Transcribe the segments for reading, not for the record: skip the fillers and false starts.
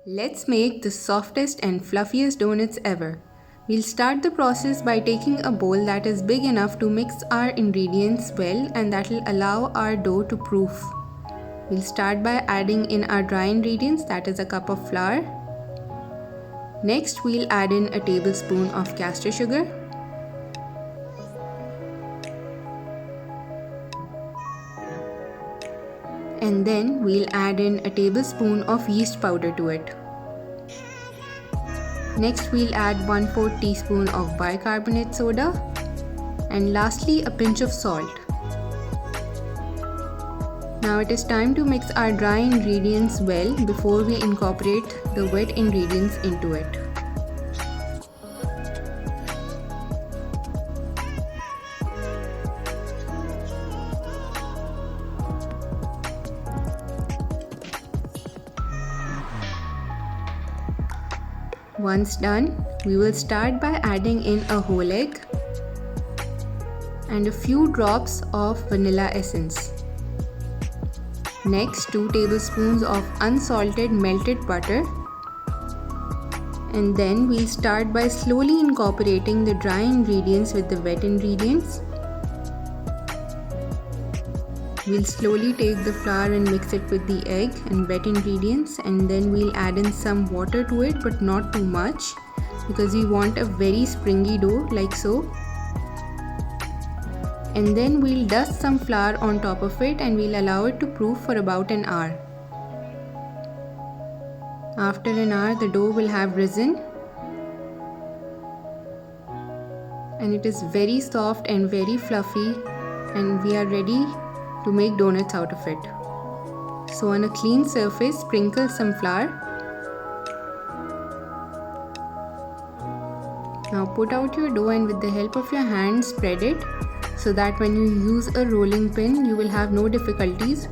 Let's make the softest and fluffiest donuts ever. We'll start the process by taking a bowl that is big enough to mix our ingredients well and that will allow our dough to proof. We'll start by adding in our dry ingredients, that is a cup of flour. Next, we'll add in a tablespoon of castor sugar. And then we'll add in a tablespoon of yeast powder to it. Next, we'll add 1/4 teaspoon of bicarbonate soda and lastly a pinch of salt. Now it is time to mix our dry ingredients well before we incorporate the wet ingredients into it. Once done, we will start by adding in a whole egg and a few drops of vanilla essence. Next, 2 tablespoons of unsalted melted butter. And then we'll start by slowly incorporating the dry ingredients with the wet ingredients. We'll slowly take the flour and mix it with the egg and wet ingredients, and then we'll add in some water to it, but not too much because we want a very springy dough like so. And then we'll dust some flour on top of it and we'll allow it to proof for about an hour. After an hour, the dough will have risen and it is very soft and very fluffy, and we are ready to make donuts out of it. So on a clean surface, sprinkle some flour. Now put out your dough and with the help of your hand spread it so that when you use a rolling pin you will have no difficulties.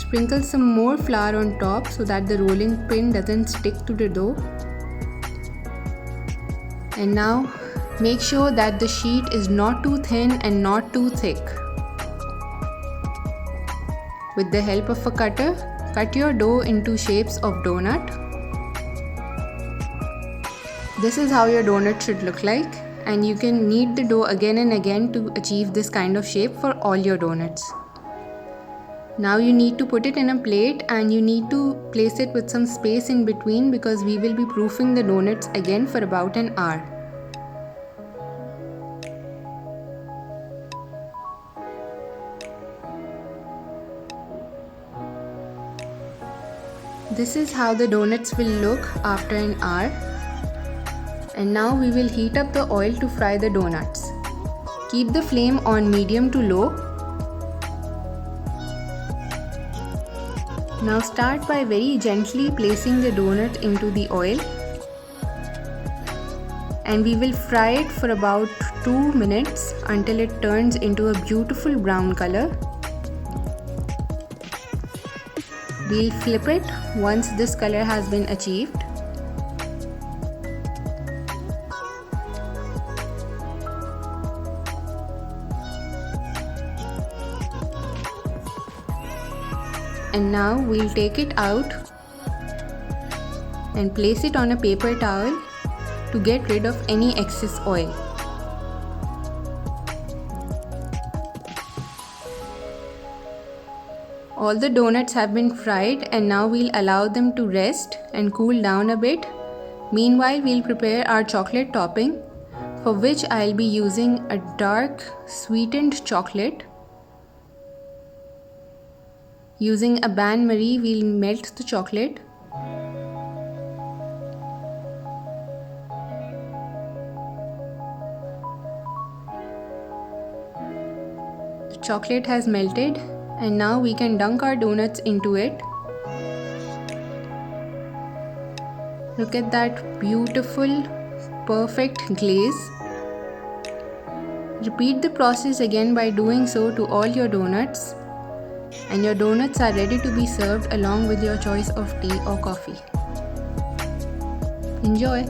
Sprinkle some more flour on top so that the rolling pin doesn't stick to the dough. And now make sure that the sheet is not too thin and not too thick. With the help of a cutter, cut your dough into shapes of donut. This is how your donut should look like, and you can knead the dough again and again to achieve this kind of shape for all your donuts. Now you need to put it in a plate and you need to place it with some space in between because we will be proofing the donuts again for about an hour. This is how the donuts will look after an hour. And now we will heat up the oil to fry the donuts. Keep the flame on medium to low. Now start by very gently placing the donut into the oil. And we will fry it for about 2 minutes until it turns into a beautiful brown color. We'll flip it once this color has been achieved. And now we'll take it out and place it on a paper towel to get rid of any excess oil. All the donuts have been fried and now we'll allow them to rest and cool down a bit. Meanwhile, we'll prepare our chocolate topping, for which I'll be using a dark sweetened chocolate. Using a bain-marie, we'll melt the chocolate. The chocolate has melted. And now we can dunk our donuts into it. Look at that beautiful, perfect glaze. Repeat the process again by doing so to all your donuts. And your donuts are ready to be served along with your choice of tea or coffee. Enjoy!